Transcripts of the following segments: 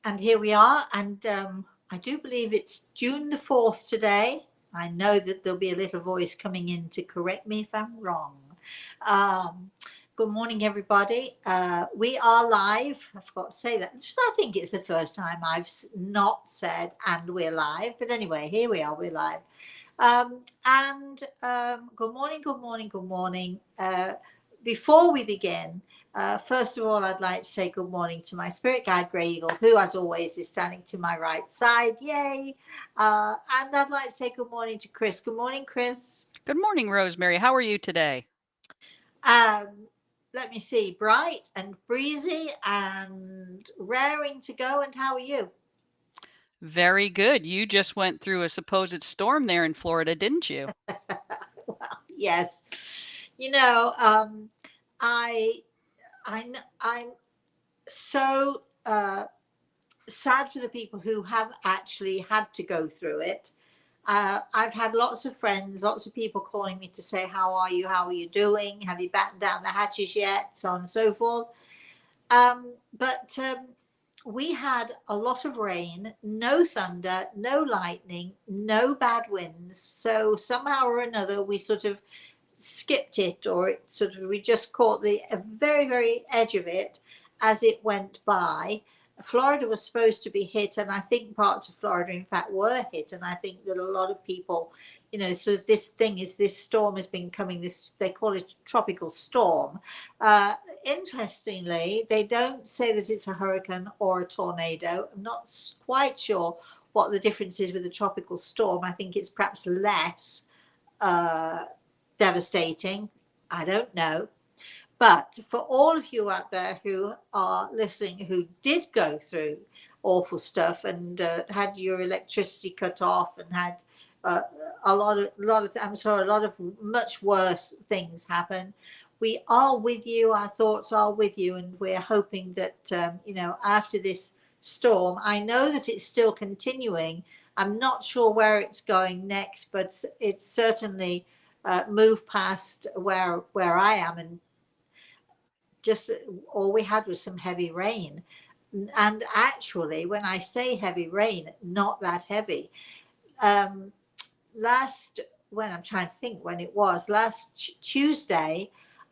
And here we are, and I do believe it's June the 4th today. I know that there'll be a little voice coming in to correct me if I'm wrong. Um, Good morning, everybody. We are live. I forgot to say that. I think it's the first time I've not said "and we're live," but anyway, here we are. We're live. Good morning, good morning, good morning. Before we begin, first of all, I'd like to say good morning to my spirit guide, Grey Eagle, who, as always, is standing to my right side. Yay! And I'd like to say good morning to Chris. Good morning, Chris. Good morning, Rosemary. How are you today? Um, Let me see, bright and breezy and raring to go. And how are you? Very good. You just went through a supposed storm there in Florida, didn't you? Well, yes. You know, I, I'm so sad for the people who have actually had to go through it. I've had lots of friends, lots of people calling me to say, "How are you? How are you doing? Have you battened down the hatches yet?" So on and so forth. But we had a lot of rain, no thunder, no lightning, no bad winds. So somehow or another, we sort of skipped it, or it sort of we just caught the very, very edge of it as it went by. Florida was supposed to be hit, and I think parts of Florida, in fact, were hit. And I think that a lot of people, sort of this storm has been coming. This they call it a tropical storm. Uh, Interestingly, they don't say that it's a hurricane or a tornado. I'm not quite sure what the difference is with a tropical storm. I think it's perhaps less uh, devastating. I don't know. But for all of you out there who are listening, who did go through awful stuff and had your electricity cut off and had uh, I'm sorry, a lot of much worse things happen. We are with you. Our thoughts are with you, and we're hoping that after this storm, I know that it's still continuing. I'm not sure where it's going next, but it's certainly moved past where I am, and just all we had was some heavy rain. And actually, when I say heavy rain, not that heavy. Um, last when I'm trying to think when it was last Tuesday,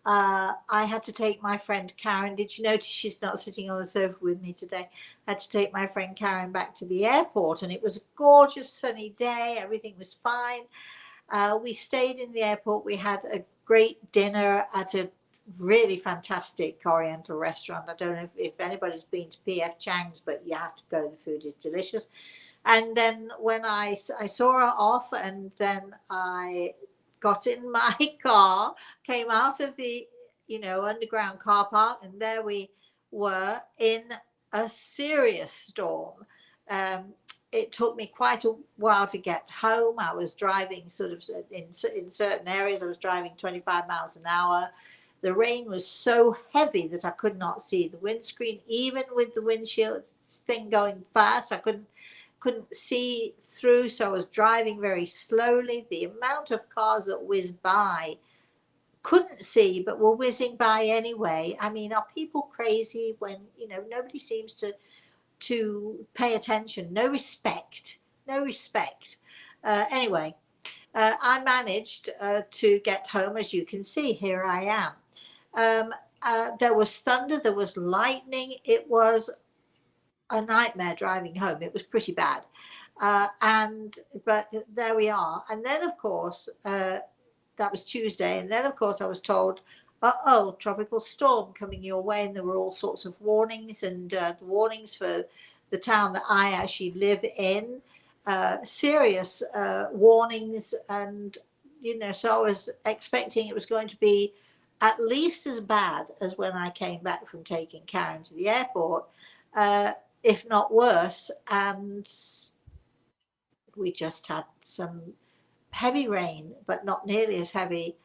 I had to take my friend Karen. Did you notice she's not sitting on the sofa with me today? I had to take my friend Karen back to the airport, and it was a gorgeous sunny day. Everything was fine. We stayed in the airport. We had a great dinner at a really fantastic Oriental restaurant. I don't know if anybody's been to PF Chang's, but you have to go. The food is delicious. And then when I saw her off, and then I got in my car, came out of the underground car park, and there we were in a serious storm. Um, it took me quite a while to get home. I was driving sort of in certain areas. I was driving 25 miles an hour. The rain was so heavy that I could not see the windscreen, even with the windshield thing going fast. I couldn't see through, so I was driving very slowly. The amount of cars that whizzed by, couldn't see but were whizzing by anyway. I mean, are people crazy when nobody seems to pay attention? No respect, no respect. Anyway, I managed to get home. As you can see, here I am. There was thunder, there was lightning. It was a nightmare driving home. It was pretty bad. And but there we are. And then of course that was Tuesday. And then of course I was told, oh, tropical storm coming your way. And there were all sorts of warnings, and the warnings for the town that I actually live in. Serious warnings, and so I was expecting it was going to be at least as bad as when I came back from taking Karen to the airport. If not worse. And we just had some heavy rain, but not nearly as heavy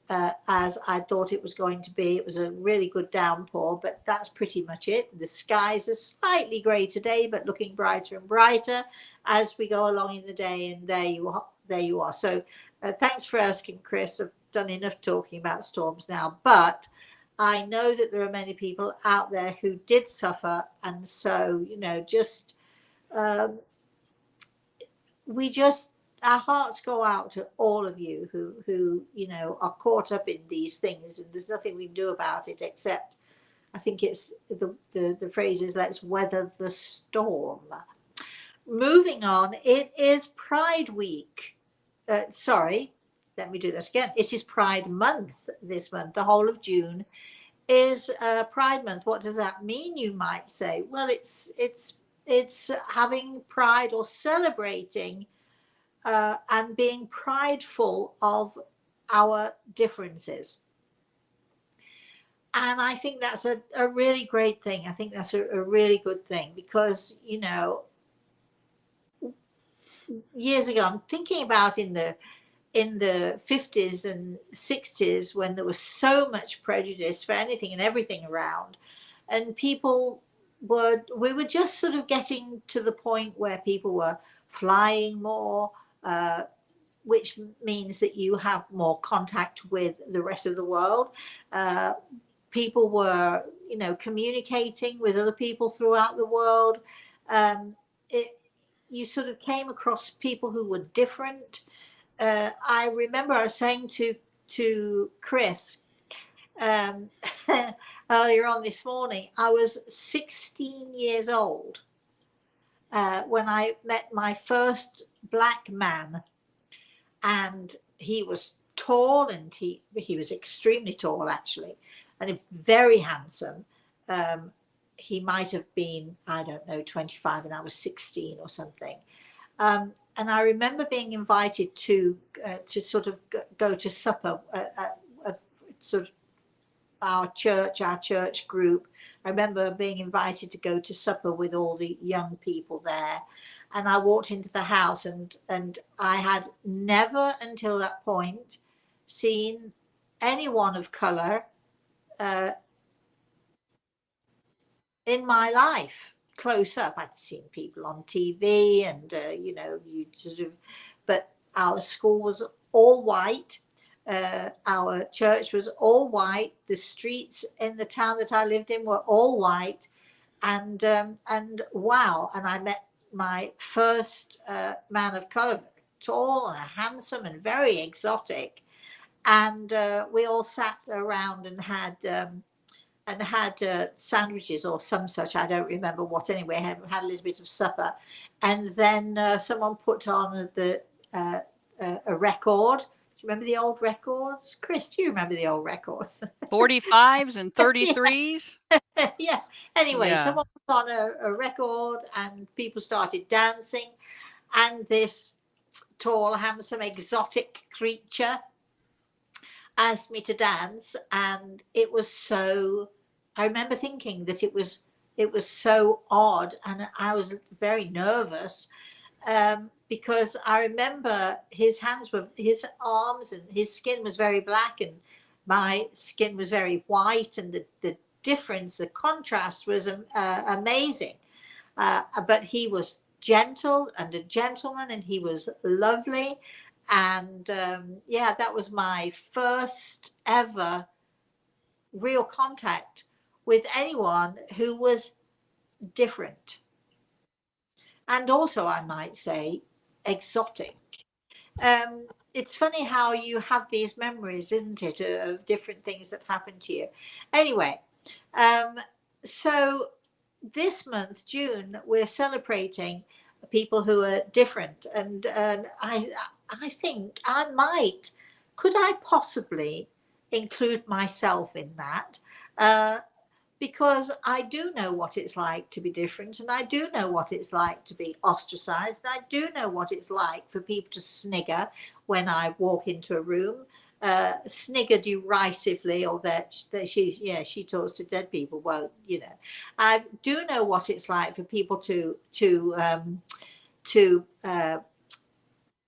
as I thought it was going to be. It was a really good downpour, but that's pretty much it. The skies are slightly grey today, but looking brighter and brighter as we go along in the day. And there you are. There you are. So thanks for asking, Chris. I've done enough talking about storms now, but I know that there are many people out there who did suffer, and so, you know, just um, we just, our hearts go out to all of you who you know are caught up in these things, and there's nothing we can do about it except, I think it's the phrase is, let's weather the storm. Moving on, it is Pride Week. Sorry, let me do that again. It is Pride Month this month. The whole of June is Pride Month. What does that mean, you might say? Well, it's having pride or celebrating and being prideful of our differences. And I think that's a really great thing. I think that's a really good thing because, you know, years ago, I'm thinking about in the 50s and 60s when there was so much prejudice for anything and everything around, and we were just sort of getting to the point where people were flying more, which means that you have more contact with the rest of the world. People were, you know, communicating with other people throughout the world. You sort of came across people who were different. I remember I was saying to Chris um, earlier on this morning, I was 16 years old when I met my first black man, and he was tall, and he was extremely tall actually, and very handsome. He might have been, I don't know, 25, and I was 16 or something. And I remember being invited to sort of go to supper sort of our church group. I remember being invited to go to supper with all the young people there. And I walked into the house, and I had never until that point seen anyone of color in my life close up. I'd seen people on TV, and you know, you sort of, but our school was all white. Our church was all white. The streets in the town that I lived in were all white, and wow! And I met my first man of color, tall and handsome and very exotic, and we all sat around and had sandwiches or some such. I don't remember what. Anyway, had a little bit of supper, and then someone put on a record. Do you remember the old records? Chris, do you remember the old records? 45s and 33s? Yeah. Anyway, Yeah. someone put on a record, and people started dancing, and this tall, handsome, exotic creature asked me to dance, and it was so, I remember thinking that it was so odd, and I was very nervous because I remember his arms and his skin was very black, and my skin was very white, and the difference, the contrast was amazing. But he was gentle and a gentleman, and he was lovely. And yeah, that was my first ever real contact with anyone who was different. And also, I might say, exotic. It's funny how you have these memories, isn't it, of different things that happened to you. Anyway, um, so this month, June, we're celebrating people who are different, and I think could I possibly include myself in that? Because I do know what it's like to be different, and I do know what it's like to be ostracized, and I do know what it's like for people to snigger when I walk into a room, snigger derisively, or that she talks to dead people. Well, you know, I do know what it's like for people to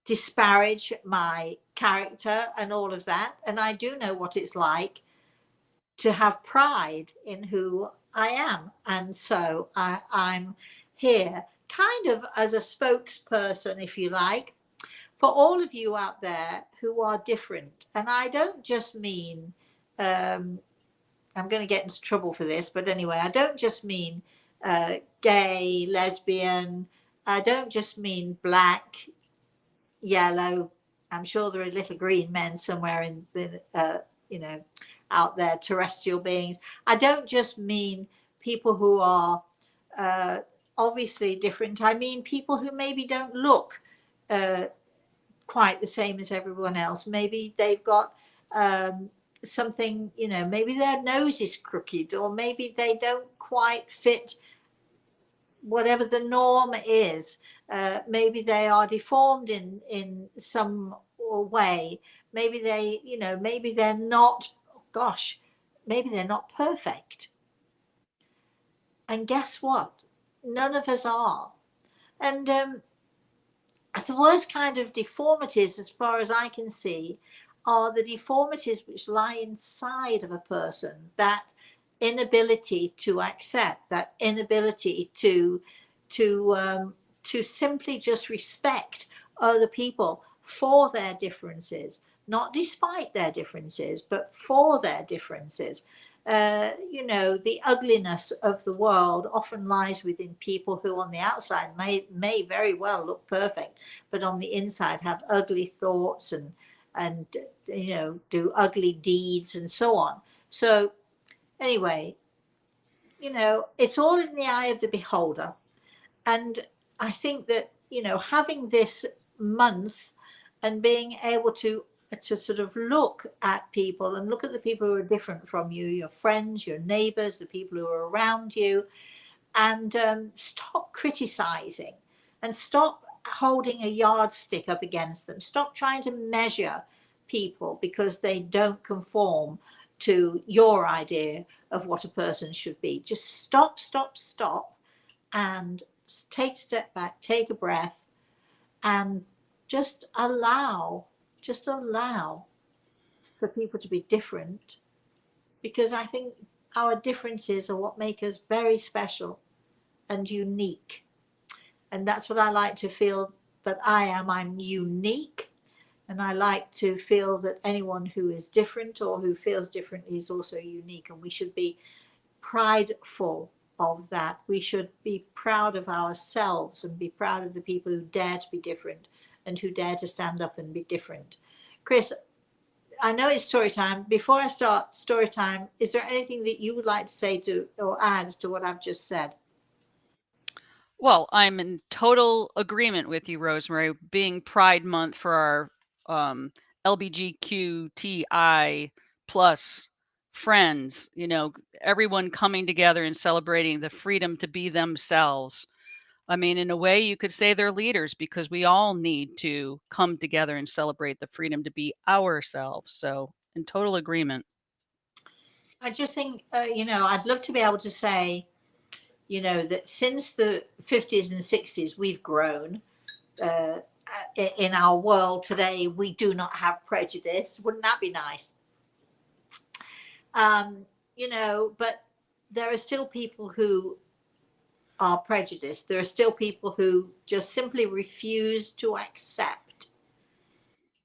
disparage my character and all of that, and I do know what it's like to have pride in who I am. And so I'm here kind of as a spokesperson, if you like, for all of you out there who are different. And I don't just mean I'm going to get into trouble for this, but anyway, I don't just mean gay, lesbian. I don't just mean black, yellow. I'm sure there are little green men somewhere in the, out there, terrestrial beings. I don't just mean people who are uh, obviously different. I mean people who maybe don't look uh, quite the same as everyone else. Maybe they've got something, maybe their nose is crooked, or maybe they don't quite fit whatever the norm is. Maybe they are deformed in some way. Maybe maybe they're not, gosh, maybe they're not perfect. And guess what? None of us are. And the worst kind of deformities, as far as I can see, are the deformities which lie inside of a person. That inability to accept, that inability to simply just respect other people for their differences, not despite their differences, but for their differences. The ugliness of the world often lies within people who on the outside may very well look perfect, but on the inside have ugly thoughts and do ugly deeds and so on. So anyway, it's all in the eye of the beholder. And I think that, having this month and being able to sort of look at people and look at the people who are different from you, your friends, your neighbors, the people who are around you, and stop criticizing and stop holding a yardstick up against them. Stop trying to measure people because they don't conform to your idea of what a person should be. Just stop, and take a step back, take a breath, and just allow for people to be different, because I think our differences are what make us very special and unique. And that's what I like to feel that I am. I'm unique. And I like to feel that anyone who is different or who feels differently is also unique. And we should be prideful of that. We should be proud of ourselves and be proud of the people who dare to be different and who dare to stand up and be different. Chris, I know it's story time. Before I start story time, is there anything that you would like to say to or add to what I've just said? Well, I'm in total agreement with you, Rosemary. Being Pride Month for our LBGQTI plus friends, everyone coming together and celebrating the freedom to be themselves. I mean, in a way, you could say they're leaders because we all need to come together and celebrate the freedom to be ourselves. So, in total agreement. I just think, I'd love to be able to say, that since the 50s and 60s, we've grown. Uh, in our world today, we do not have prejudice. Wouldn't that be nice? But there are still people who are prejudiced. There are still people who just simply refuse to accept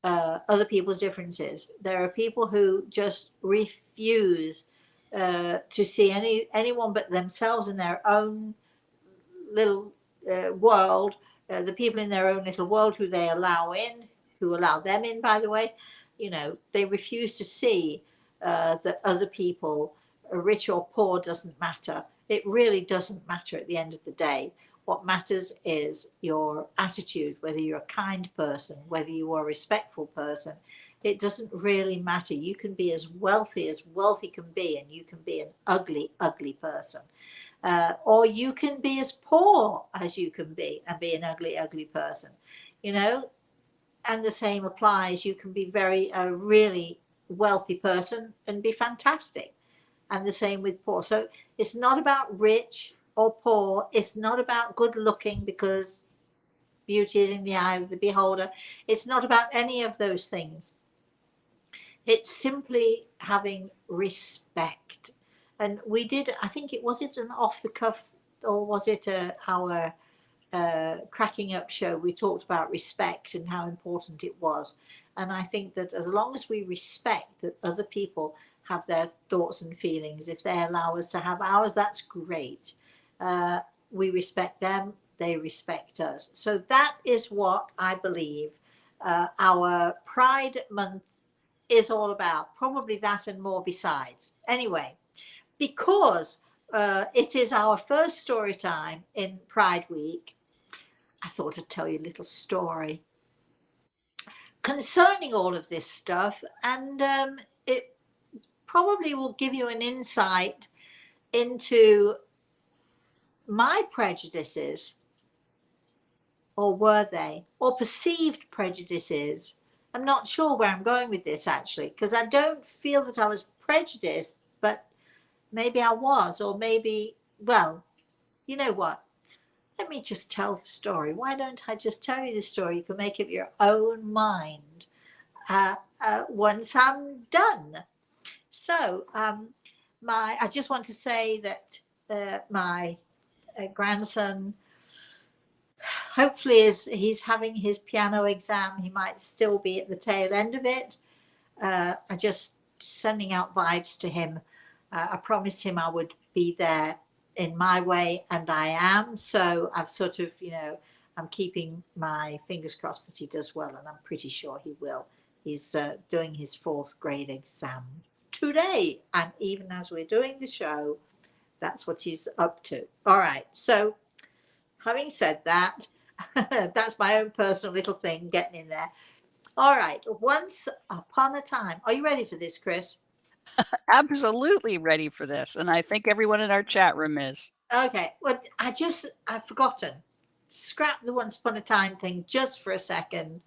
other people's differences. There are people who just refuse to see anyone but themselves in their own little world, the people in their own little world who they allow in, who allow them in, by the way. They refuse to see that other people, rich or poor, doesn't matter. It really doesn't matter at the end of the day. What matters is your attitude, whether you're a kind person, whether you are a respectful person. It doesn't really matter. You can be as wealthy can be, and you can be an ugly, ugly person. Or you can be as poor as you can be and be an ugly, ugly person, and the same applies. You can be a really wealthy person and be fantastic, and the same with poor. So it's not about rich or poor. It's not about good looking, because beauty is in the eye of the beholder. It's not about any of those things. It's simply having respect. And we did, I think was it an off the cuff, or was it our cracking up show? We talked about respect and how important it was. And I think that as long as we respect that other people have their thoughts and feelings. If they allow us to have ours, that's great. We respect them, they respect us. So that is what I believe our Pride Month is all about. Probably that and more besides. Anyway, because it is our first story time in Pride Week, I thought I'd tell you a little story concerning all of this stuff, and it probably will give you an insight into my prejudices, or were they, or perceived prejudices. I'm not sure where I'm going with this actually, because I don't feel that I was prejudiced, but maybe I was, or maybe, well, you know what? Let me just tell the story. Why don't I just tell you the story? You can make up your own mind once I'm done. So, I just want to say that my grandson, hopefully, as he's having his piano exam, he might still be at the tail end of it. I just sending out vibes to him. I promised him I would be there in my way, and I am. So I've sort of, I'm keeping my fingers crossed that he does well, and I'm pretty sure he will. He's doing his fourth grade exam today, and even as we're doing the show, that's what he's up to. All right, so having said that, that's my own personal little thing getting in there. All right, once upon a time. Are you ready for this, Chris? Absolutely ready for this, and I think everyone in our chat room is. Okay, well, I've forgotten. Scrap the once upon a time thing just for a second.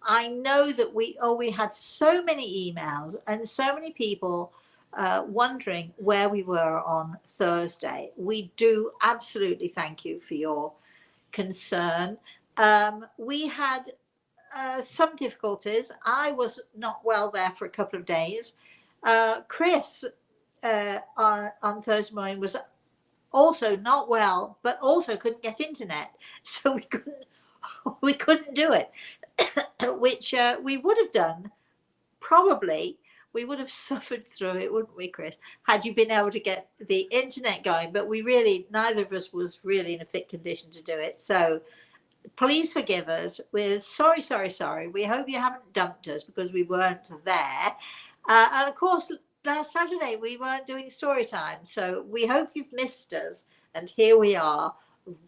I know that we had so many emails and so many people wondering where we were on Thursday. We do absolutely thank you for your concern. We had some difficulties. I was not well there for a couple of days. Chris on Thursday morning was also not well, but also couldn't get internet, so we couldn't do it, which we would have done probably. We would have suffered through it, wouldn't we, Chris, had you been able to get the internet going? But neither of us was really in a fit condition to do it. So please forgive us. We're sorry, sorry, sorry. We hope you haven't dumped us because we weren't there. And of course, last Saturday we weren't doing story time. So we hope you've missed us. And here we are,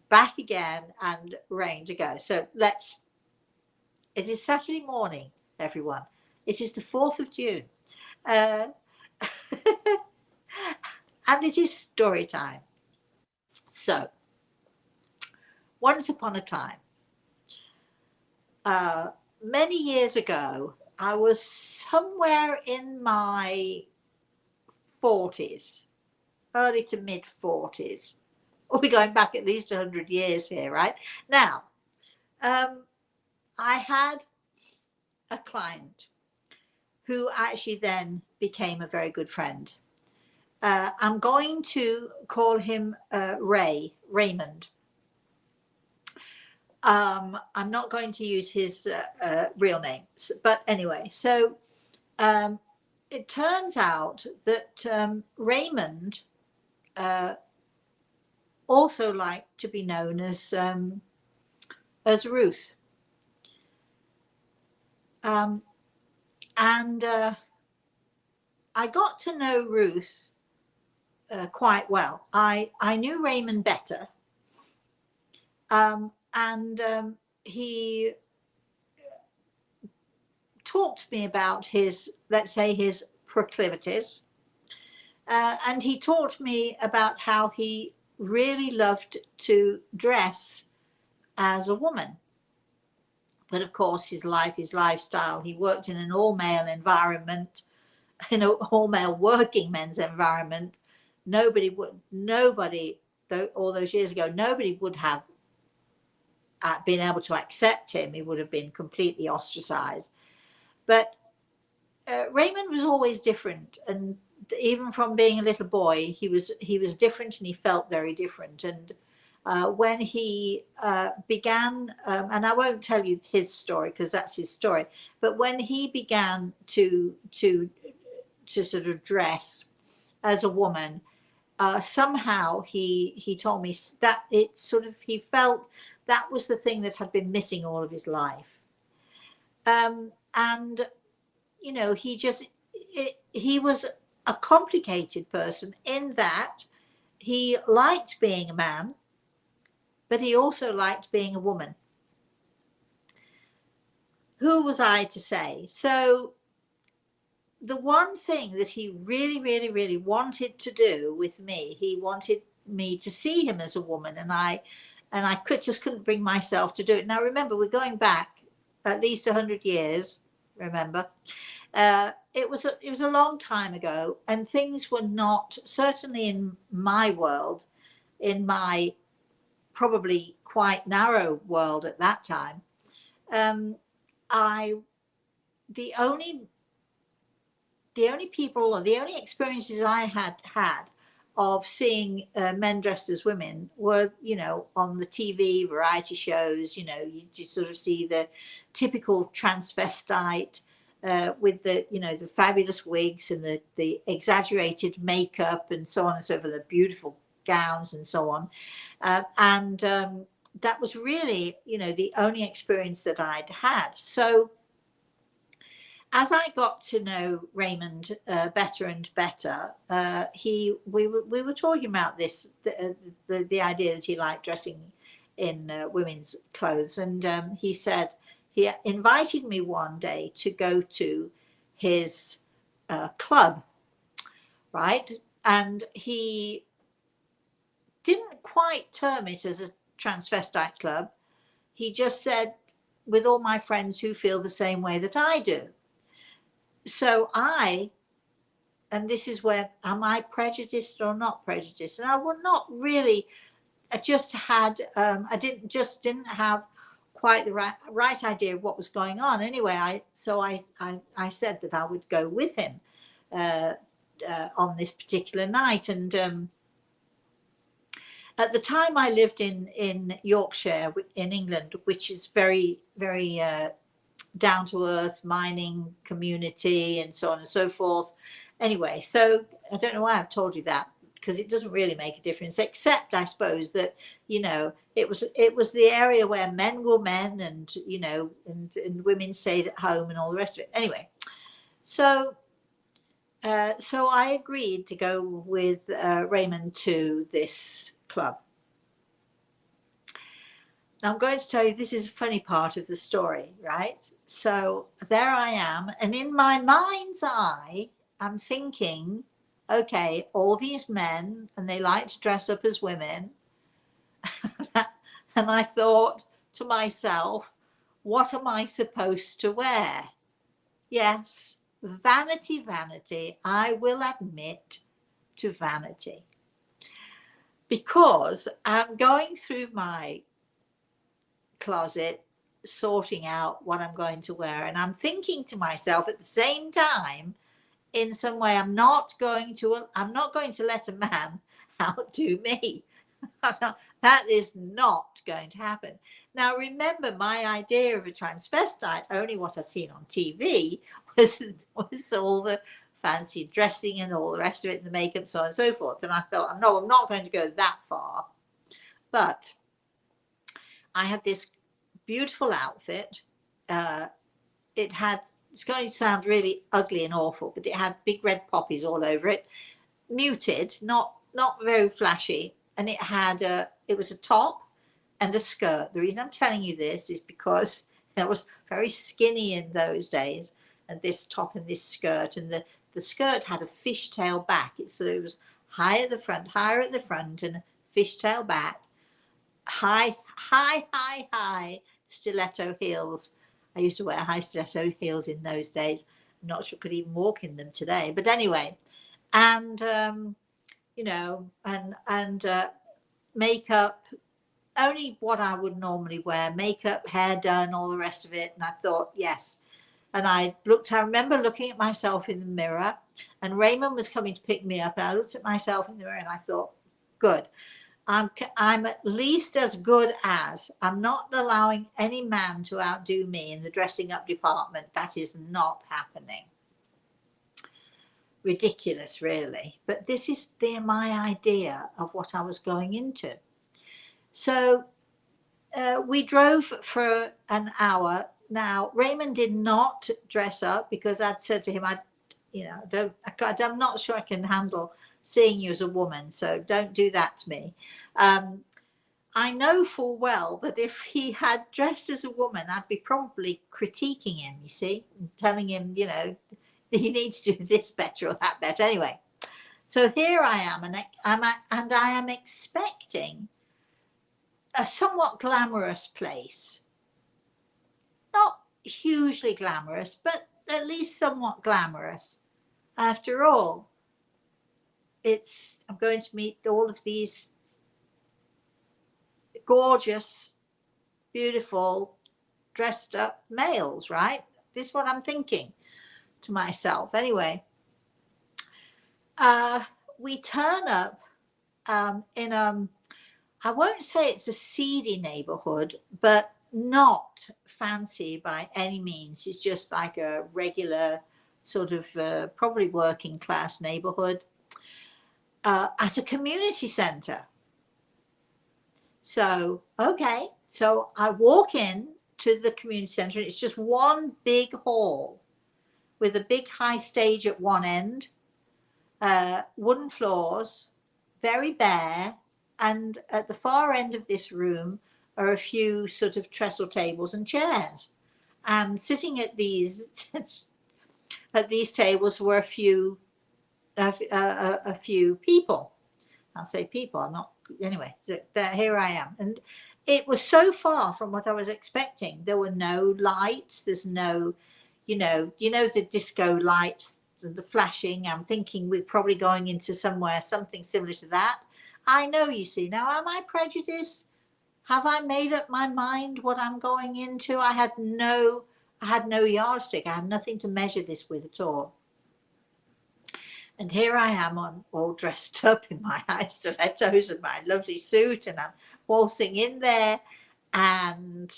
back again and rain to go. So it is Saturday morning, everyone. It is the 4th of June. Uh, and it is story time. So, once upon a time, many years ago, I was somewhere in my 40s, early to mid 40s. We're going back at least 100 years here, right? Now, I had a client who actually then became a very good friend. I'm going to call him Raymond. I'm not going to use his real name, but anyway, so it turns out that Raymond also liked to be known as Ruth. And I got to know Ruth quite well. I knew Raymond better. And he talked to me about his, let's say, his proclivities. And he taught me about how he really loved to dress as a woman. But of course, his lifestyle. He worked in an all-male environment, in an all-male working men's environment. All those years ago, nobody would have been able to accept him. He would have been completely ostracized. But Raymond was always different, and even from being a little boy, he was different, and he felt very different. And when he began, and I won't tell you his story because that's his story, but when he began to to sort of dress as a woman, somehow he told me that it sort of, he felt that was the thing that had been missing all of his life. And you know, he was a complicated person in that he liked being a man, but he also liked being a woman. Who was I to say? So the one thing that he really, really, really wanted to do with me, he wanted me to see him as a woman, and I couldn't bring myself to do it. Now remember, we're going back at least 100 years. Remember, it was a long time ago, and things were not, certainly in my world, in my probably quite narrow world at that time. The only people, or the only experiences I had of seeing men dressed as women were, you know, on the TV variety shows. You know, you just sort of see the typical transvestite with the, you know, the fabulous wigs and the exaggerated makeup and so on and so forth, the beautiful gowns and so on. That was really, you know, the only experience that I'd had. So as I got to know Raymond better and better, we were talking about this, the idea that he liked dressing in women's clothes, and he said he invited me one day to go to his club, right? And he didn't quite term it as a transvestite club. He just said, with all my friends who feel the same way that I do. So and this is where, am I prejudiced or not prejudiced? And I was not really, I just had, I didn't have quite the right idea of what was going on. Anyway, I said that I would go with him on this particular night. And at the time I lived in Yorkshire in England, which is very, very down to earth mining community and so on and so forth. Anyway, so I don't know why I've told you that, because it doesn't really make a difference, except I suppose that, you know, it was the area where men were men, and, you know, and women stayed at home and all the rest of it. Anyway, so I agreed to go with Raymond to this club. Now I'm going to tell you, this is a funny part of the story, right? So there I am, and in my mind's eye, I'm thinking, okay, all these men, and they like to dress up as women. And I thought to myself, what am I supposed to wear? Yes, vanity, vanity, I will admit to vanity. Because I'm going through my closet, sorting out what I'm going to wear, and I'm thinking to myself at the same time, in some way, I'm not going to let a man outdo me. That is not going to happen. Now remember, my idea of a transvestite, only what I'd seen on TV, was all the fancy dressing and all the rest of it, and the makeup, so on and so forth. And I thought, no, I'm not going to go that far. But I had this beautiful outfit. It's going to sound really ugly and awful, but it had big red poppies all over it, muted, not very flashy, and it was a top and a skirt. The reason I'm telling you this is because I was very skinny in those days, and this top and this skirt, and the skirt had a fishtail back. So it was higher at the front, and a fishtail back, high stiletto heels. I used to wear high stiletto heels in those days. I'm not sure I could even walk in them today. But anyway, and you know, and makeup, only what I would normally wear, makeup, hair done, all the rest of it. And I thought, yes. And I remember looking at myself in the mirror, and Raymond was coming to pick me up, and I looked at myself in the mirror and I thought, good. I'm at least as good as, I'm not allowing any man to outdo me in the dressing up department. That is not happening. ridiculous, really. But this is my idea of what I was going into. So we drove for an hour. Now, Raymond did not dress up because I'd said to him, I'm not sure I can handle seeing you as a woman, so don't do that to me. I know full well that if he had dressed as a woman, I'd be probably critiquing him, you see, and telling him, he needs to do this better or that better. Anyway, so here I am, and I am expecting a somewhat glamorous place. Not hugely glamorous, but at least somewhat glamorous. After all, I'm going to meet all of these gorgeous, beautiful, dressed up males, right? This is what I'm thinking to myself. Anyway, we turn up in I won't say it's a seedy neighborhood, but not fancy by any means. It's just like a regular sort of probably working class neighborhood at a community center. So, okay. So I walk in to the community center, and it's just one big hall with a big high stage at one end, wooden floors, very bare. And at the far end of this room are a few sort of trestle tables and chairs. And sitting at these tables were a few people. I'll say people. I'm not. Anyway, here I am, and it was so far from what I was expecting. There were no lights. There's no, the disco lights, the flashing. I'm thinking we're probably going into something similar to that. I know, you see. Now, am I prejudiced? Have I made up my mind what I'm going into? I had no yardstick. I had nothing to measure this with at all. And here I am all dressed up in my high stilettos and my lovely suit, and I'm waltzing in there, and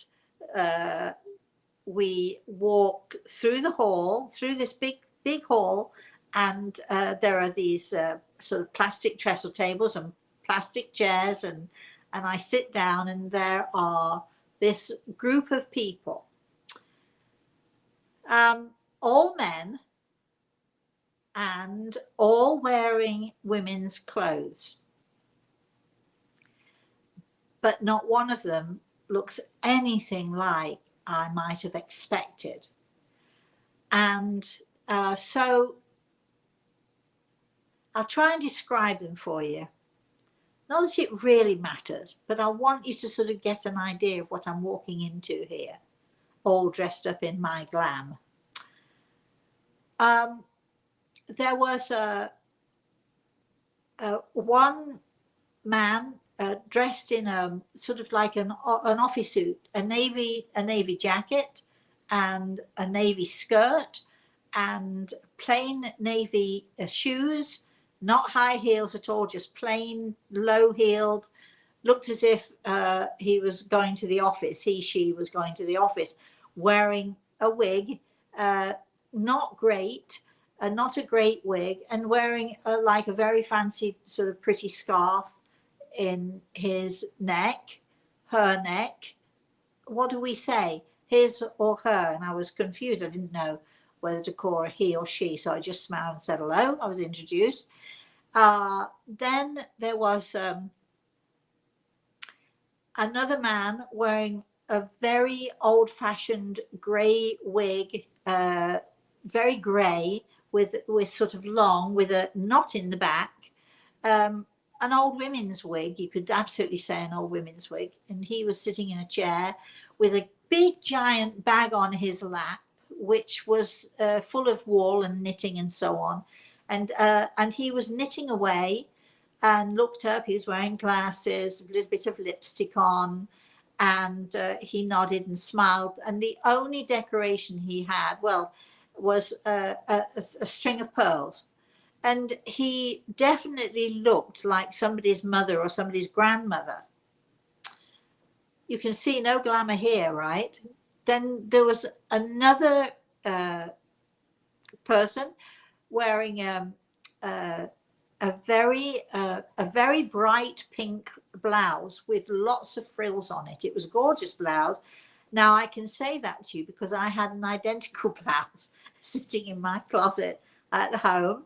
we walk through the hall, through this big hall, and there are these sort of plastic trestle tables and plastic chairs, and I sit down, and there are this group of people, all men, and all wearing women's clothes. But not one of them looks anything like I might have expected. And so I'll try and describe them for you. Not that it really matters, but I want you to sort of get an idea of what I'm walking into here, all dressed up in my glam. There was one man dressed in sort of like an office suit, a navy jacket, and a navy skirt, and plain navy shoes, not high heels at all, just plain low-heeled. Looked as if he was going to the office. She was going to the office, wearing a wig, not great. Not a great wig, and wearing like a very fancy sort of pretty scarf in his neck, her neck. What do we say? His or her? And I was confused. I didn't know whether to call her he or she, so I just smiled and said hello. I was introduced. Then there was another man wearing a very old-fashioned grey wig, very grey, with sort of long, with a knot in the back, an old women's wig. You could absolutely say an old women's wig. And he was sitting in a chair with a big giant bag on his lap, which was full of wool and knitting and so on. And he was knitting away and looked up. He was wearing glasses, a little bit of lipstick on, and he nodded and smiled. And the only decoration he had, was a string of pearls. And he definitely looked like somebody's mother or somebody's grandmother. You can see no glamour here, right? Then there was another person wearing a very bright pink blouse with lots of frills on it. It was a gorgeous blouse. Now I can say that to you because I had an identical blouse sitting in my closet at home.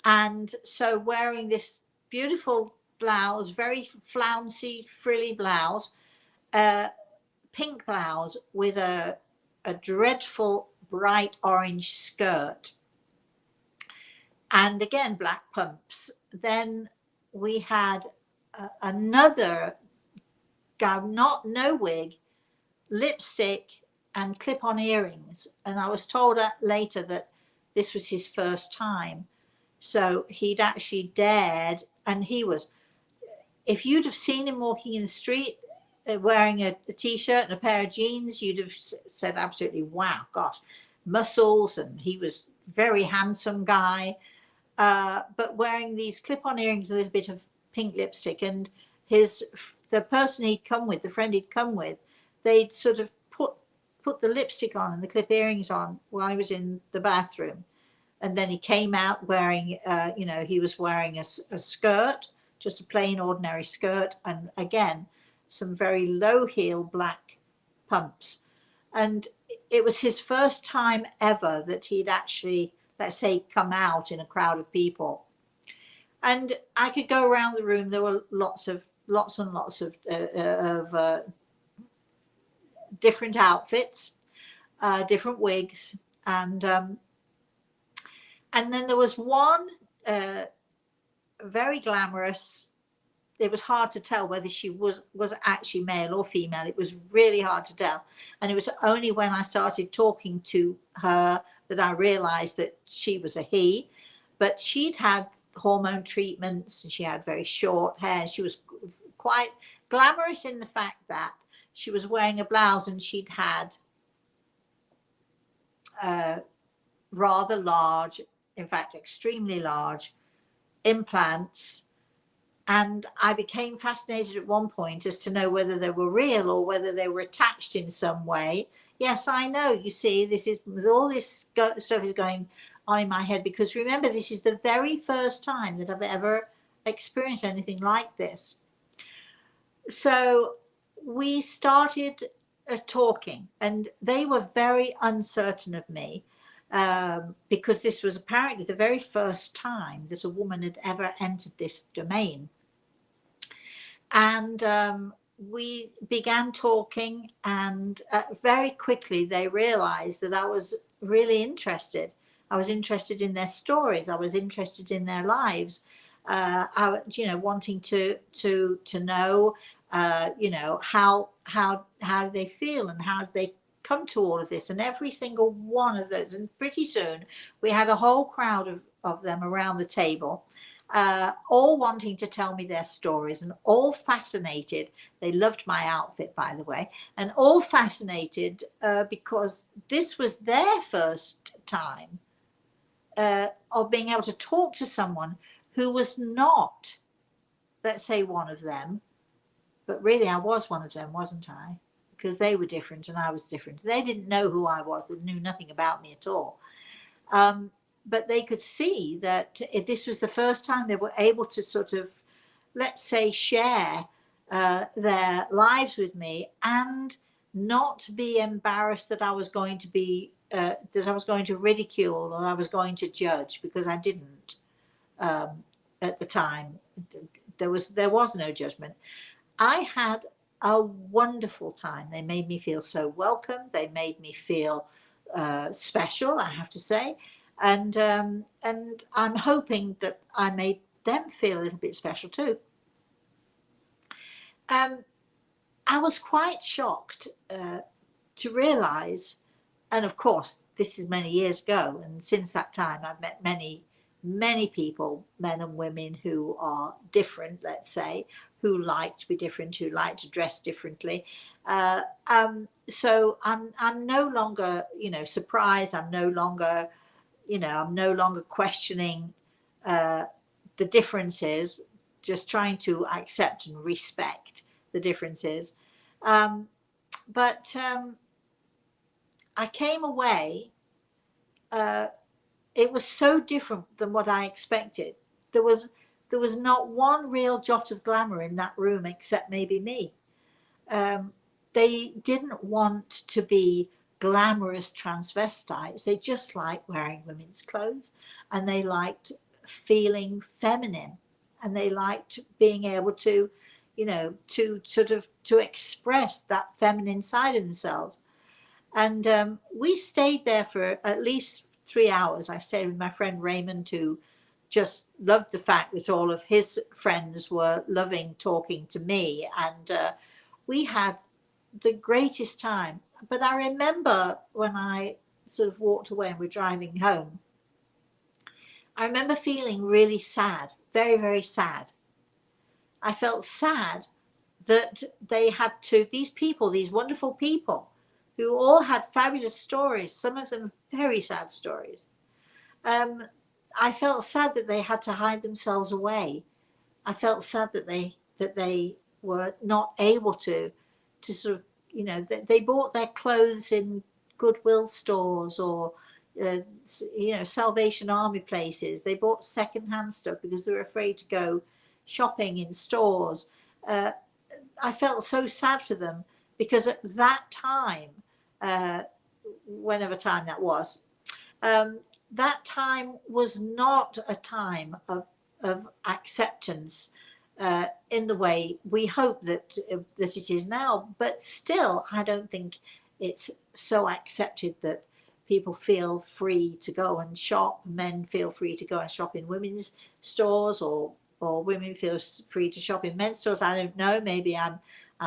And so wearing this beautiful blouse, very flouncy, frilly blouse, pink blouse with a dreadful bright orange skirt, and again black pumps. Then we had another gown, no wig, lipstick and clip-on earrings. And I was told later that this was his first time, so he'd actually dared. And he was, if you'd have seen him walking in the street wearing a t-shirt and a pair of jeans, you'd have said absolutely, wow, gosh, muscles. And he was very handsome guy, but wearing these clip-on earrings, a little bit of pink lipstick. And the person he'd come with, the friend he'd come with, they'd sort of put the lipstick on and the clip earrings on while he was in the bathroom. And then he came out wearing, he was wearing a skirt, just a plain ordinary skirt, and again some very low heel black pumps. And it was his first time ever that he'd actually, let's say, come out in a crowd of people. And I could go around the room. There were lots and lots of different outfits, different wigs, and then there was one very glamorous. It was hard to tell whether she was actually male or female. It was really hard to tell. And it was only when I started talking to her that I realized that she was a he. But she'd had hormone treatments and she had very short hair. She was quite glamorous in the fact that she was wearing a blouse and she'd had rather large, in fact, extremely large implants. And I became fascinated at one point as to know whether they were real or whether they were attached in some way. Yes, I know. You see, this is all this stuff is going on in my head because remember, this is the very first time that I've ever experienced anything like this. So we started talking, and they were very uncertain of me because this was apparently the very first time that a woman had ever entered this domain. And we began talking, and very quickly they realized that I was really interested. I was interested in their stories. I was interested in their lives. Wanting to know, how do they feel and how do they come to all of this. And every single one of those, and pretty soon we had a whole crowd of them around the table, all wanting to tell me their stories and all fascinated. They loved my outfit, by the way, and all fascinated because this was their first time of being able to talk to someone who was not, let's say, one of them. But really, I was one of them, wasn't I? Because they were different and I was different. They didn't know who I was. They knew nothing about me at all. But they could see that this was the first time they were able to sort of, let's say, share their lives with me and not be embarrassed that I was going to be, that I was going to ridicule or I was going to judge, because I didn't at the time. There was no judgment. I had a wonderful time. They made me feel so welcome. They made me feel special, I have to say. And I'm hoping that I made them feel a little bit special too. I was quite shocked to realize, and of course, this is many years ago, and since that time, I've met many people, men and women, who are different, let's say, who like to be different, who like to dress differently. So I'm no longer, surprised. I'm no longer questioning the differences, just trying to accept and respect the differences. But I came away it was so different than what I expected. There was there was not one real jot of glamour in that room except maybe me. Um, they didn't want to be glamorous transvestites. They just liked wearing women's clothes, and they liked feeling feminine, and they liked being able to, to sort of to express that feminine side of themselves. And we stayed there for at least 3 hours. I stayed with my friend Raymond, who just loved the fact that all of his friends were loving talking to me. And we had the greatest time. But I remember when I sort of walked away and we're driving home, I remember feeling really sad, very, very sad. I felt sad that they had to, these people, these wonderful people, who all had fabulous stories, some of them very sad stories. Um, I felt sad that they had to hide themselves away. I felt sad that they were not able to sort of, they bought their clothes in Goodwill stores or Salvation Army places. They bought secondhand stuff because they were afraid to go shopping in stores. Uh, I felt so sad for them because at that time, uh, whenever time that was, um, that time was not a time of acceptance in the way we hope that it is now. But still, I don't think it's so accepted that people feel free to go and shop. Men feel free to go and shop in women's stores, or women feel free to shop in men's stores. I don't know. Maybe I'm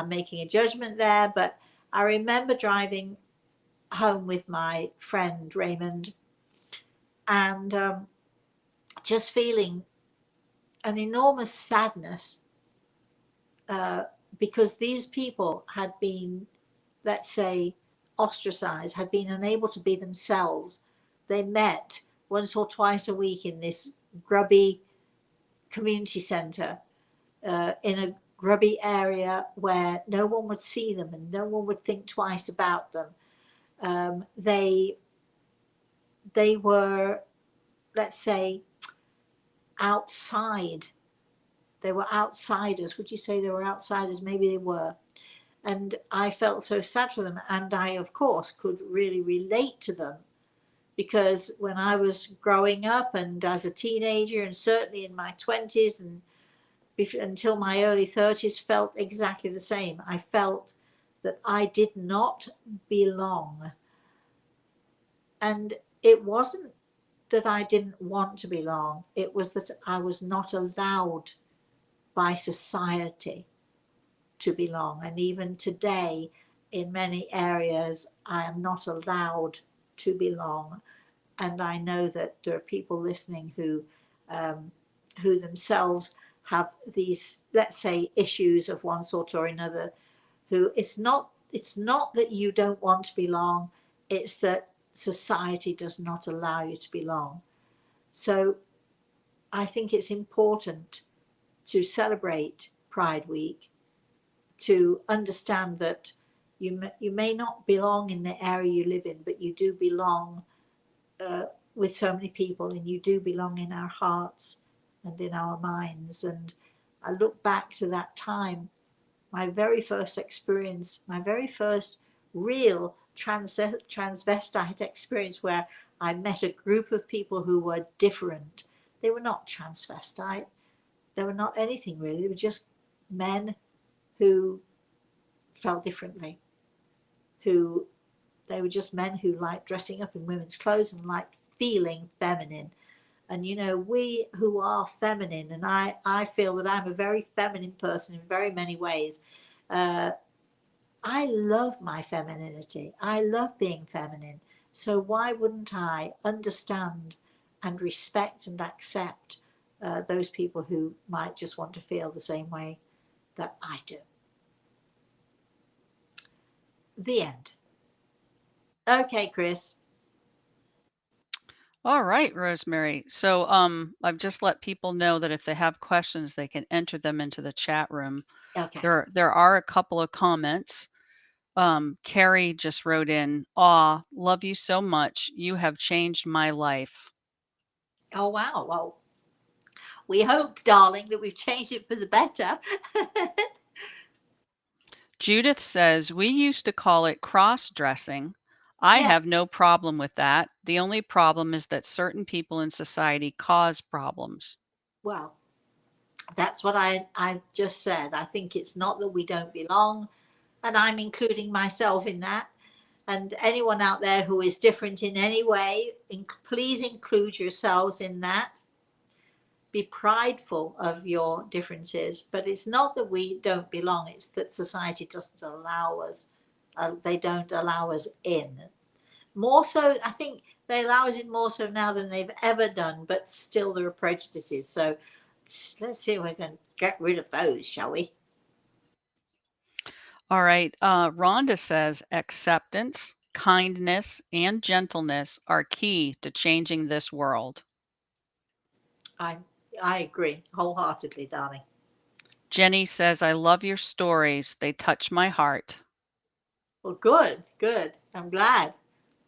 making a judgment there, but I remember driving home with my friend Raymond, and just feeling an enormous sadness because these people had been, let's say, ostracized, had been unable to be themselves. They met once or twice a week in this grubby community centre in a grubby area where no one would see them and no one would think twice about them. They were, let's say, outside. They were outsiders. Would you say they were outsiders? Maybe they were. And I felt so sad for them. And I, of course, could really relate to them because when I was growing up and as a teenager, and certainly in my 20s and until my early 30s, felt exactly the same. I felt that I did not belong. And it wasn't that I didn't want to belong, it was that I was not allowed by society to belong. And even today, in many areas, I am not allowed to belong. And I know that there are people listening who themselves have these, let's say, issues of one sort or another. Who it's not that you don't want to belong; it's that society does not allow you to belong. So I think it's important to celebrate Pride Week, to understand that you may not belong in the area you live in, but you do belong with so many people, and you do belong in our hearts and in our minds. And I look back to that time, my very first experience, my very first real transvestite experience, where I met a group of people who were different. They were not transvestite, they were not anything really, they were just men who felt differently, who they were just men who liked dressing up in women's clothes and liked feeling feminine. And we who are feminine, and I feel that I'm a very feminine person in very many ways. uh, I love my femininity, I love being feminine. So why wouldn't I understand and respect and accept those people who might just want to feel the same way that I do? The end. Okay, Chris. All right, Rosemary. So I've just let people know that if they have questions, they can enter them into the chat room. Okay. There are a couple of comments. Carrie just wrote in, "Aw, love you so much. You have changed my life." Oh, wow. Well, we hope, darling, that we've changed it for the better. Judith says, we used to call it cross-dressing. I Yeah. have no problem with that. The only problem is that certain people in society cause problems. Well, that's what I just said. I think it's not that we don't belong, and I'm including myself in that. And anyone out there who is different in any way, please include yourselves in that. Be prideful of your differences, but it's not that we don't belong, it's that society doesn't allow us. They don't allow us in. More so, I think they allow us in more so now than they've ever done, but still there are prejudices. So let's see if we can get rid of those, shall we? All right. Rhonda says, acceptance, kindness, and gentleness are key to changing this world. I I agree wholeheartedly, darling. Jenny says, I love your stories. They touch my heart. Well, good, good. I'm glad.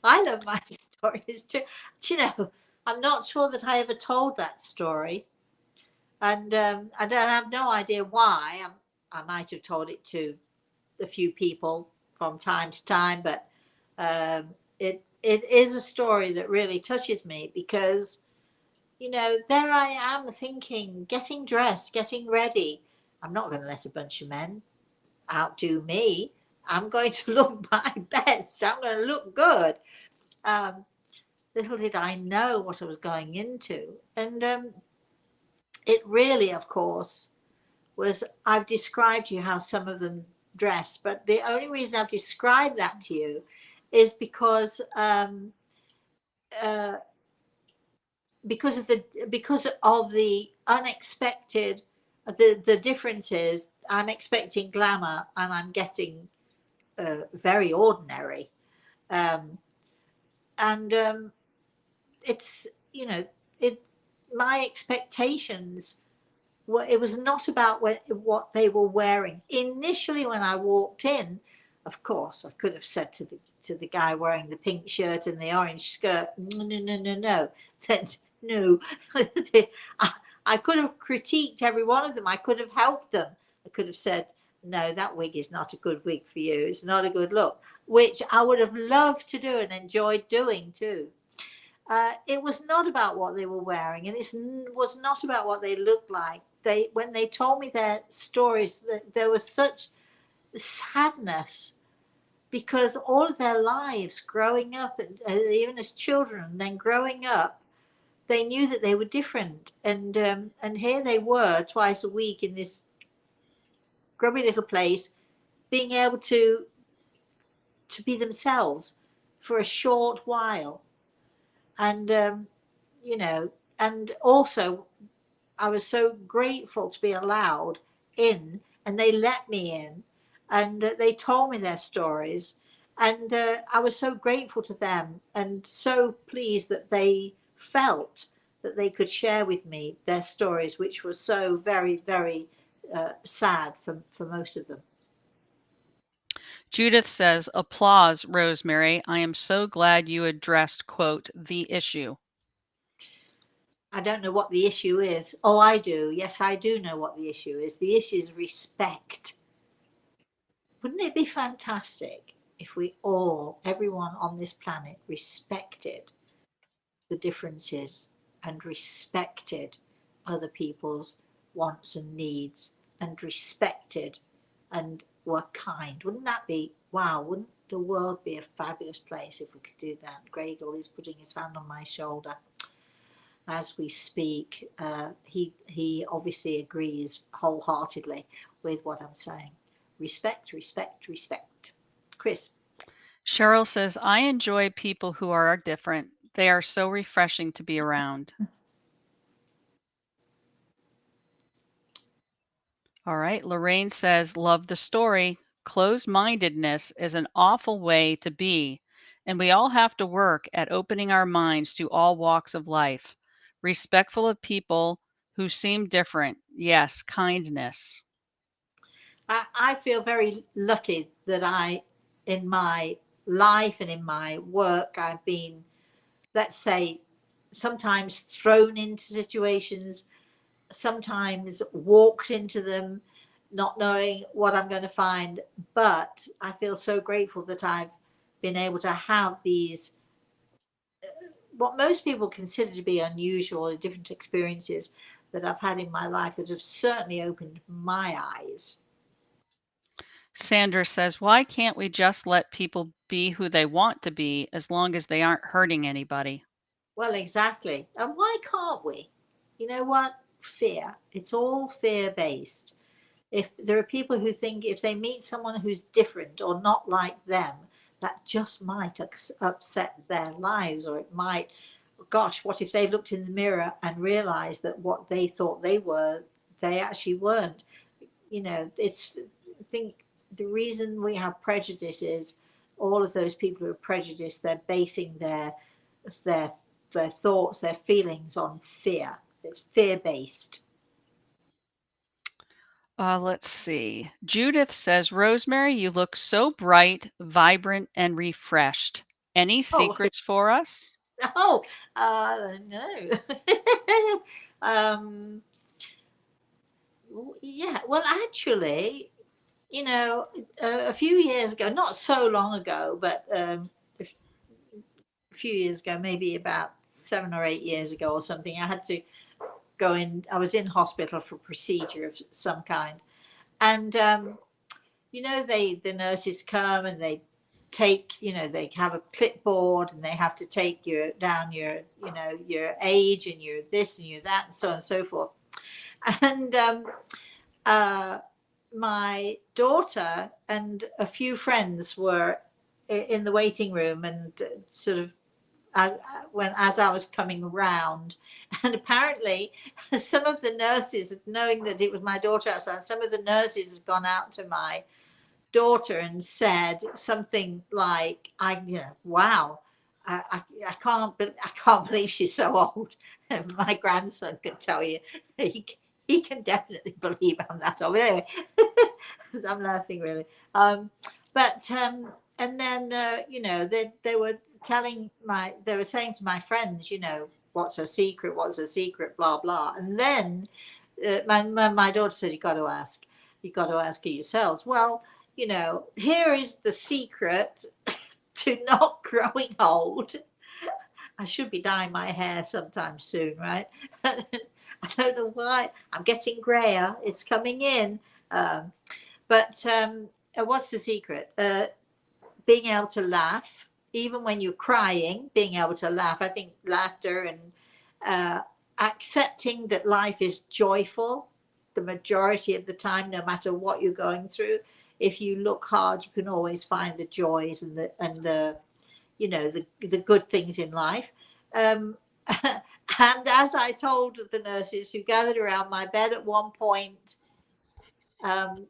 I love my stories too. Do you know, I'm not sure that I ever told that story, and I don't have no idea why. I might have told it to a few people from time to time, but it is a story that really touches me because there I am thinking, getting dressed, getting ready. I'm not going to let a bunch of men outdo me. I'm going to look my best. I'm going to look good. Um, Little did I know what I was going into. And it really, of course, was I've described to you how some of them dress, but the only reason I've described that to you is uh, because of the unexpected, the differences. I'm expecting glamour and I'm getting very ordinary. Um, and it's it my expectations were, it was not about what they were wearing initially when I walked in. Of course I could have said to the guy wearing the pink shirt and the orange skirt, no, no, no, no, no. Then no. I, I could have critiqued every one of them. I could have helped them. I could have said, no, that wig is not a good wig for you, it's not a good look, which I would have loved to do and enjoyed doing too. It was not about what they were wearing, and it was not about what they looked like. When they told me their stories, there was such sadness because all of their lives growing up, and even as children, and then growing up, they knew that they were different, and here they were twice a week in this grubby little place, being able to be themselves for a short while, and you know, and also I was so grateful to be allowed in, and they let me in, and they told me their stories, and I was so grateful to them, and so pleased that they felt that they could share with me their stories, which was so very, very sad for most of them. Judith says, applause, Rosemary. I am so glad you addressed, quote, the issue. I don't know what the issue is. Oh, I do. Yes, I do know what the issue is. The issue is respect. Wouldn't it be fantastic if we all, everyone on this planet, respected the differences and respected other people's wants and needs and respected and were kind? Wouldn't that be, wow, wouldn't the world be a fabulous place if we could do that? Gregor is putting his hand on my shoulder as we speak. He obviously agrees wholeheartedly with what I'm saying. Respect, respect, respect. Chris. Cheryl says, I enjoy people who are different. They are so refreshing to be around. All right. Lorraine says, love the story. Closed mindedness is an awful way to be, and we all have to work at opening our minds to all walks of life. Respectful of people who seem different. Yes, kindness. I feel very lucky that in my life and in my work, I've been, let's say, sometimes thrown into situations, sometimes walked into them, not knowing what I'm going to find. But I feel so grateful that I've been able to have these, what most people consider to be unusual or different experiences that I've had in my life that have certainly opened my eyes. Sandra says, why can't we just let people be who they want to be as long as they aren't hurting anybody? Well, exactly. And why can't we? You know what? Fear. It's all fear based. If there are people who think if they meet someone who's different or not like them, that just might upset their lives, or it might, gosh, what if they looked in the mirror and realized that what they thought they were, they actually weren't? You know, it's, I think the reason we have prejudice is all of those people who are prejudiced, they're basing their their thoughts, their feelings on fear. It's fear based. Let's see. Judith says, Rosemary, you look so bright, vibrant, and refreshed. Any Oh, secrets for us? oh, no. um, yeah, well, actually, you know, a few years ago, not so long ago, but a few years ago, maybe about 7 or 8 years ago or something, I had to go in, I was in hospital for a procedure of some kind. And, you know, the nurses come and they take, you know, they have a clipboard and they have to take your down your, you know, your age and your this and your that and so on and so forth. And uh, my daughter and a few friends were in the waiting room, and sort of as I was coming around, and apparently some of the nurses, knowing that it was my daughter outside, some of the nurses had gone out to my daughter and said something like, "I, you know, wow, I can't believe she's so old." My grandson could tell you, he he can definitely believe I'm that old. But anyway, I'm laughing really. But and then you know, they were telling they were saying to my friends, you know, what's a secret, what's a secret, blah blah. And then my daughter said, you got to ask her yourselves. Well, you know, here is the secret to not growing old. I should be dyeing my hair sometime soon, right? I don't know why. I'm getting grayer. It's coming in. Um, but what's the secret? Being able to laugh, even when you're crying, being able to laugh. I think laughter and uh, accepting that life is joyful the majority of the time, no matter what you're going through. If you look hard, you can always find the joys and the you know, the good things in life. Um, and as I told the nurses who gathered around my bed at one point, um,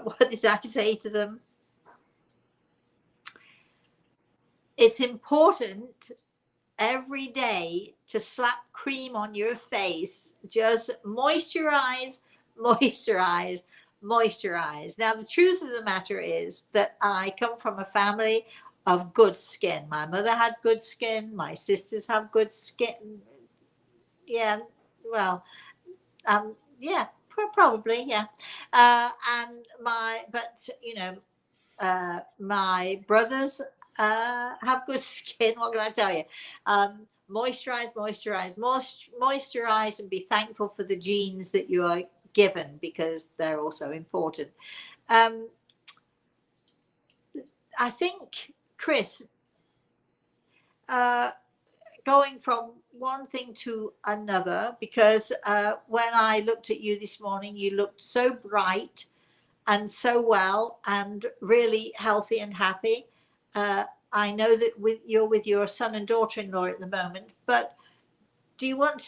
what did I say to them? It's important every day to slap cream on your face. Just moisturize, moisturize, moisturize. Now, the truth of the matter is that I come from a family of good skin. My mother had good skin. My sisters have good skin. Yeah, well, yeah, probably, yeah. And but you know, my brothers have good skin. What can I tell you? Moisturize, moisturize, moisturize, and be thankful for the genes that you are given, because they're also important. Um, I think, Chris, uh, going from one thing to another, because when I looked at you this morning, you looked so bright and so well and really healthy and happy. Uh, I know that you're with your son and daughter-in-law at the moment, but do you want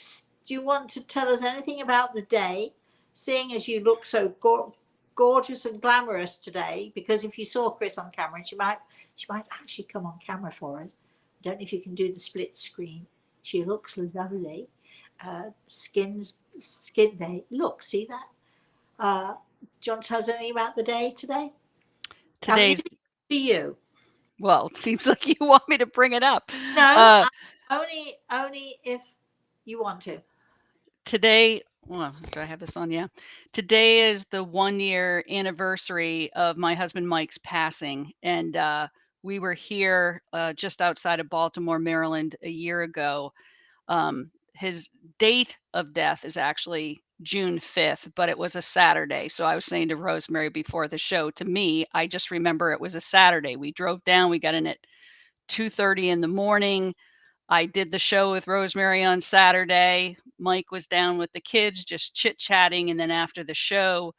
to tell us anything about the day, seeing as you look so gorgeous and glamorous today? Because if you saw Chris on camera, she might actually come on camera for us. I don't know if you can do the split screen. She looks lovely. Skin there. Look, see that? Do you want to tell us anything about the day today? I'm Today's leaving it to you. Well, it seems like you want me to bring it up. No, Uh, Only if you want to. Today, well, do I have this on? Yeah. Today is the 1-year anniversary of my husband Mike's passing. And we were here just outside of Baltimore, Maryland a year ago. His date of death is actually June 5th, but it was a Saturday. So I was saying to Rosemary before the show, to me, I just remember it was a Saturday. We drove down, we got in at 2:30 in the morning. I did the show with Rosemary on Saturday. Mike was down with the kids, just chit-chatting, and then after the show,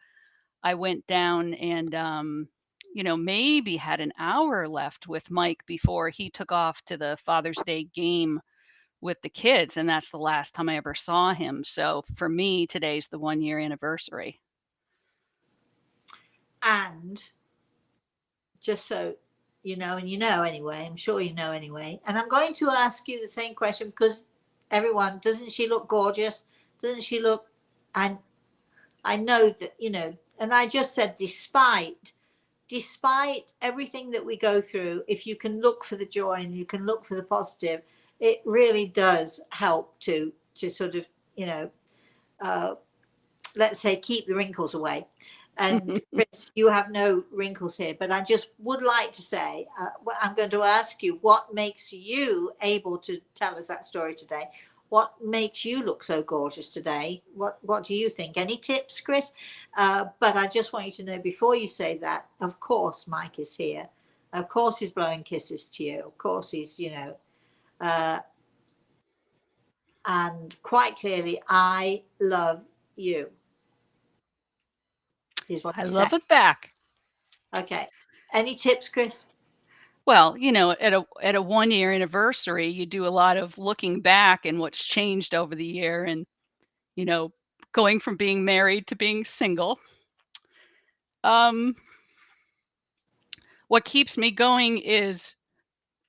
I went down and, maybe had an hour left with Mike before he took off to the Father's Day game with the kids, and that's the last time I ever saw him. So for me, today's the 1-year anniversary. And just so you know, and you know anyway, I'm sure you know anyway, and I'm going to ask you the same question because everyone, doesn't she look gorgeous? Doesn't she look, and I know that, and I just said, despite everything that we go through, if you can look for the joy and you can look for the positive, it really does help to sort of, let's say, keep the wrinkles away. And Chris, you have no wrinkles here, but I just would like to say, I'm going to ask you, what makes you able to tell us that story today? What makes you look so gorgeous today? What do you think? Any tips, Chris? But I just want you to know before you say that, of course, Mike is here. Of course, he's blowing kisses to you. Of course, he's, and quite clearly, I love you, is what I he's love saying. it back. Okay. Any tips, Chris? Well, at a 1-year anniversary, you do a lot of looking back and what's changed over the year and, going from being married to being single. What keeps me going is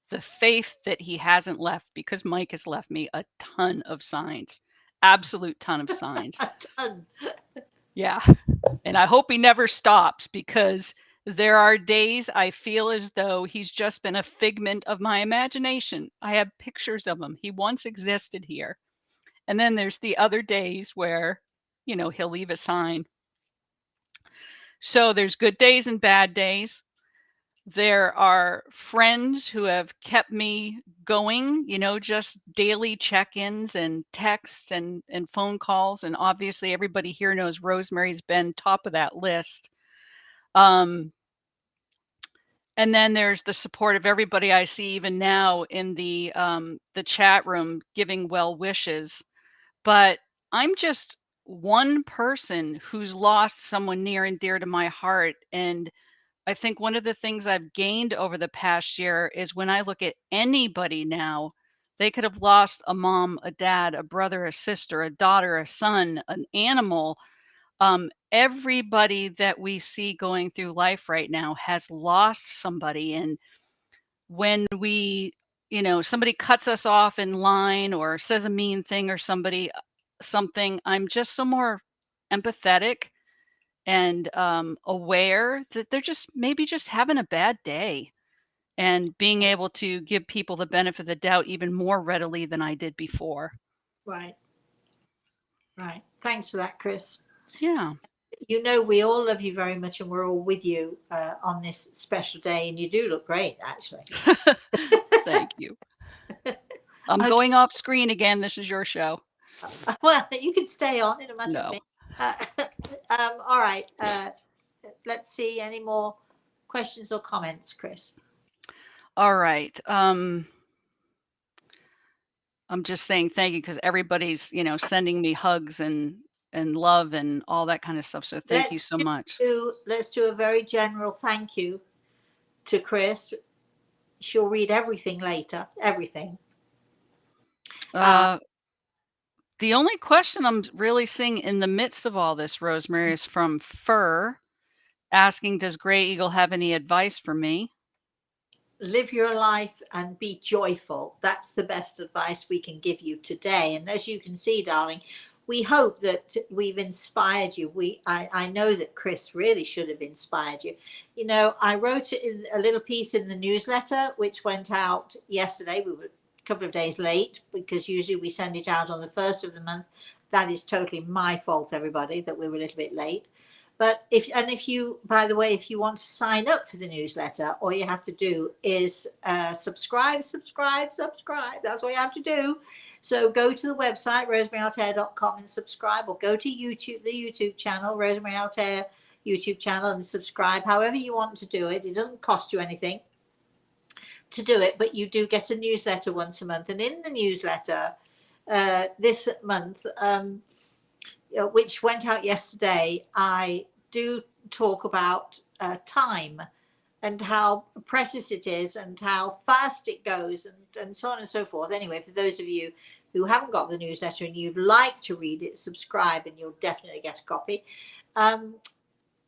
the faith that he hasn't left, because Mike has left me a ton of signs, absolute ton of signs. A ton. Yeah. And I hope he never stops, because there are days I feel as though he's just been a figment of my imagination. I have pictures of him. He once existed here. And then there's the other days where, he'll leave a sign. So there's good days and bad days. There are friends who have kept me going, just daily check-ins and texts and phone calls. And obviously everybody here knows Rosemary's been top of that list. And then there's the support of everybody I see even now in the chat room giving well wishes. But I'm just one person who's lost someone near and dear to my heart. And I think one of the things I've gained over the past year is when I look at anybody now, they could have lost a mom, a dad, a brother, a sister, a daughter, a son, an animal. Everybody that we see going through life right now has lost somebody. And when somebody cuts us off in line or says a mean thing or something, I'm just so more empathetic and aware that they're just maybe just having a bad day, and being able to give people the benefit of the doubt even more readily than I did before. Right. Thanks for that, Chris. Yeah. We all love you very much, and we're all with you on this special day. And you do look great, actually. Thank you. I'm going off screen again. This is your show. Well, you can stay on. It doesn't matter No. to me. All right. Let's see. Any more questions or comments, Chris? All right. I'm just saying thank you because everybody's, sending me hugs and love and all that kind of stuff. So thank you so much. Let's do a very general thank you to Chris. She'll read everything later. Everything. The only question I'm really seeing in the midst of all this, Rosemary, is from Fur asking, does Gray Eagle have any advice for me? Live your life and be joyful. That's the best advice we can give you today. And as you can see, darling, we hope that we've inspired you. I know that Chris really should have inspired you. I wrote a little piece in the newsletter, which went out yesterday. We were couple of days late, because usually we send it out on the first of the month. That is totally my fault, everybody, that we were a little bit late. But if you, by the way, if you want to sign up for the newsletter, all you have to do is subscribe. That's all you have to do. So go to the website, rosemaryaltea.com, and subscribe, or go to YouTube, the YouTube channel, Rosemary Altea YouTube channel, and subscribe. However you want to do it. It doesn't cost you anything to do it, but you do get a newsletter once a month. And in the newsletter this month, which went out yesterday, I do talk about time and how precious it is and how fast it goes, and so on and so forth. Anyway, for those of you who haven't got the newsletter and you'd like to read it, subscribe and you'll definitely get a copy.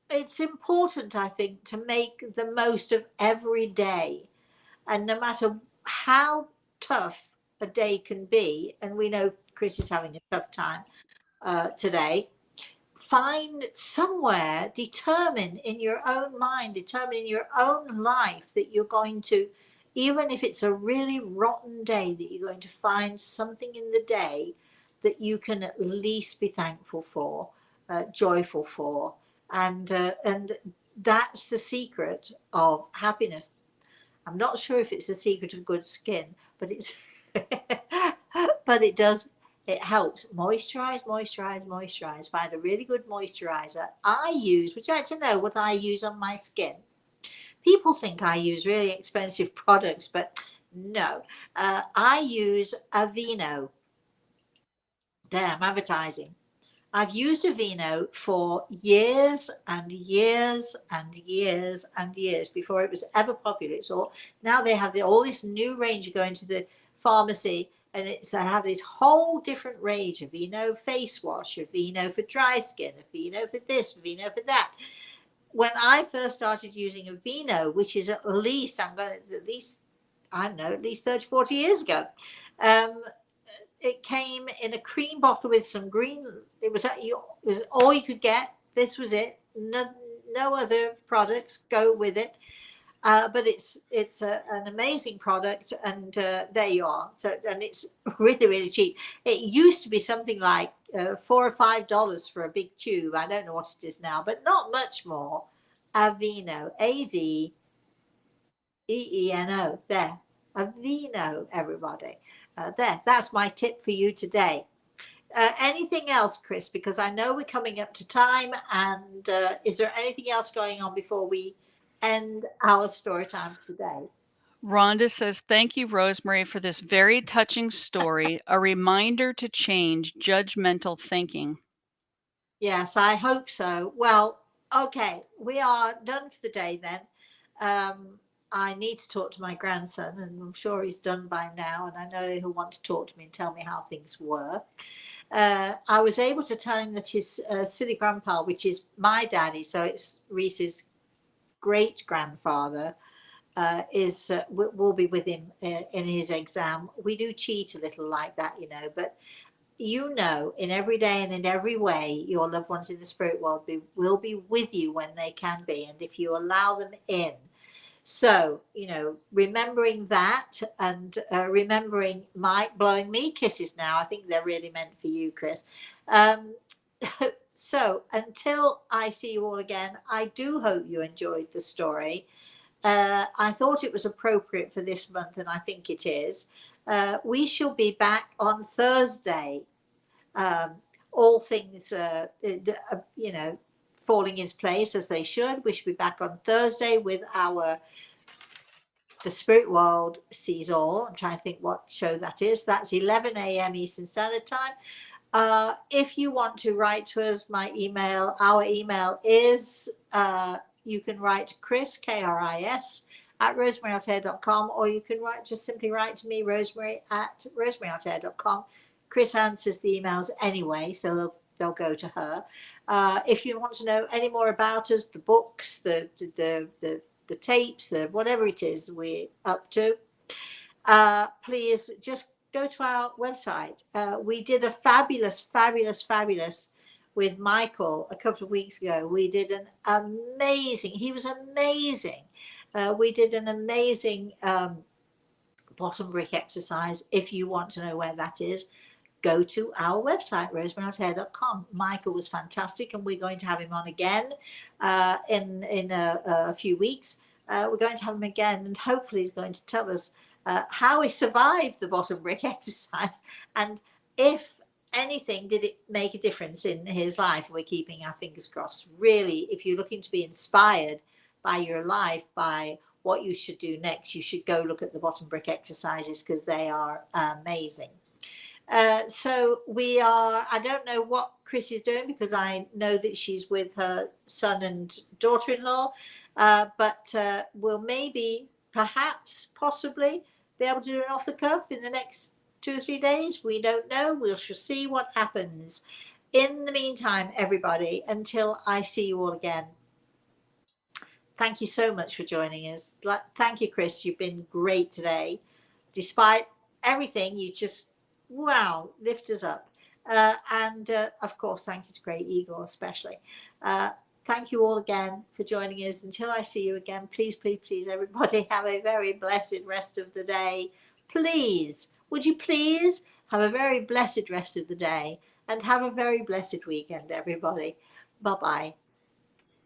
It's important, I think, to make the most of every day. And no matter how tough a day can be, and we know Chris is having a tough time today, find somewhere, determine in your own mind, determine in your own life that you're going to, even if it's a really rotten day, that you're going to find something in the day that you can at least be thankful for, joyful for. And that's the secret of happiness. I'm not sure if it's the secret of good skin, but it's but it does. It helps moisturize. Find a really good moisturizer. I use, would you like to know what I use on my skin? People think I use really expensive products, but no. I use Aveeno. There, I'm advertising. I've used Aveeno for years and years and years and years before it was ever popular. It's all, now they have all this new range. You go into the pharmacy and I have this whole different range: Aveeno face wash, Aveeno for dry skin, Aveeno for this, Aveeno for that. When I first started using Aveeno, which is at least, I don't know, at least 30, 40 years ago, it came in a cream bottle with some green. It was all you could get. This was it. No other products go with it. But it's an amazing product, and there you are. So, and it's really, really cheap. It used to be something like $4 or $5 for a big tube. I don't know what it is now, but not much more. Aveeno, Aveeno. There, Aveeno, everybody. There, that's my tip for you today. Anything else, Chris? Because I know we're coming up to time, and is there anything else going on before we end our story time today? Rhonda says, thank you, Rosemary, for this very touching story, a reminder to change judgmental thinking. Yes, I hope so. Well, okay, we are done for the day then. I need to talk to my grandson, and I'm sure he's done by now, and I know he'll want to talk to me and tell me how things were. I was able to tell him that his silly grandpa, which is my daddy, so it's Reese's great grandfather, will be with him in his exam. We do cheat a little like that, but in every day and in every way, your loved ones in the spirit world will be with you when they can be, and if you allow them in. So, remembering that, and remembering Mike blowing me kisses now. I think they're really meant for you, Chris. So until I see you all again, I do hope you enjoyed the story. I thought it was appropriate for this month, and I think it is. We shall be back on Thursday. All things, falling into place as they should. We should be back on Thursday with The Spirit World Sees All. I'm trying to think what show that is. That's 11 a.m. Eastern Standard Time. If you want to write to us, our email is, you can write to Chris, K-R-I-S, at rosemaryaltea.com, or you can simply write to me, Rosemary, at rosemaryaltea.com. Chris answers the emails anyway, so they'll go to her. If you want to know any more about us, the books, the tapes, whatever it is we're up to, please just go to our website. We did a fabulous with Michael a couple of weeks ago. We did he was amazing. We did an amazing bottom brick exercise. If you want to know where that is, go to our website, rosemaryaltea.com. Michael was fantastic, and we're going to have him on again in a few weeks. We're going to have him again, and hopefully he's going to tell us how he survived the bottom brick exercise, and if anything, did it make a difference in his life? We're keeping our fingers crossed. Really, if you're looking to be inspired by your life, by what you should do next, you should go look at the bottom brick exercises, because they are amazing. So we are, I don't know what Chris is doing, because I know that she's with her son and daughter-in-law, but we'll maybe, perhaps, possibly be able to do an off the cuff in the next 2 or 3 days. We don't know. We shall see what happens. In the meantime, everybody, until I see you all again, thank you so much for joining us. Thank you, Chris. You've been great today. Despite everything, you just, wow, lift us up. And of course, thank you to Great Eagle especially. Thank you all again for joining us. Until I see you again, please, please, please, everybody, have a very blessed rest of the day. Please, would you please have a very blessed rest of the day, and have a very blessed weekend, everybody. Bye-bye.